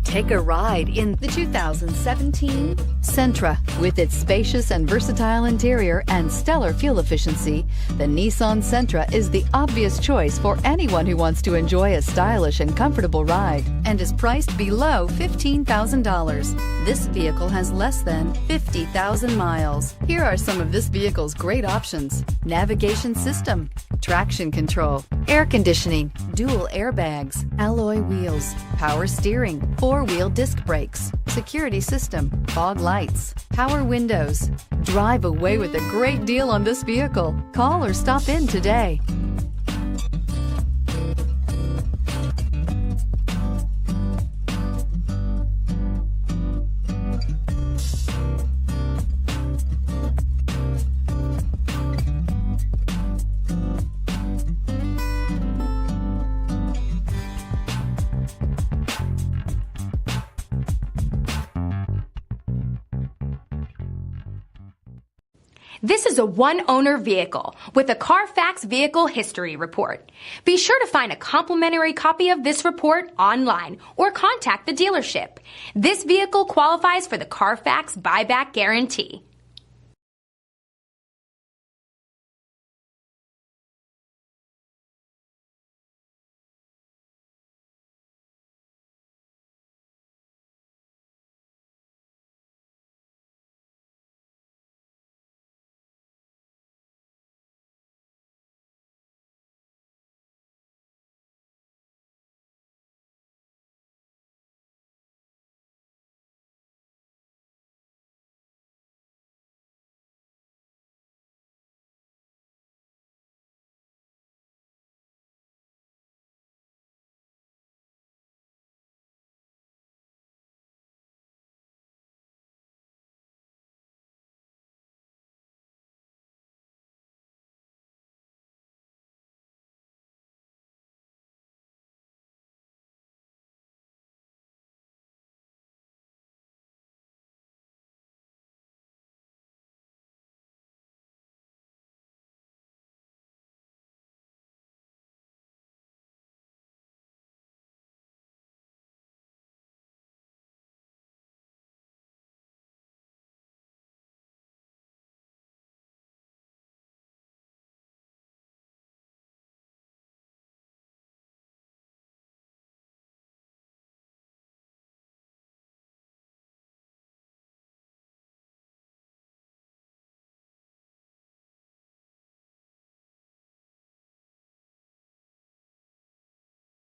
Take a ride in the 2017 Sentra. With its spacious and versatile interior and stellar fuel efficiency, the Nissan Sentra is the obvious choice for anyone who wants to enjoy a stylish and comfortable ride and is priced below $15,000. This vehicle has less than 50,000 miles. Here are some of this vehicle's great options: navigation system, traction control, air conditioning, dual airbags, alloy wheels, power steering, four-wheel disc brakes, security system, fog lights, power windows. Drive away with a great deal on this vehicle. Call or stop in today. This is a one-owner vehicle with a CARFAX Vehicle History Report. Be sure to find a complimentary copy of this report online or contact the dealership. This vehicle qualifies for the CARFAX Buyback Guarantee.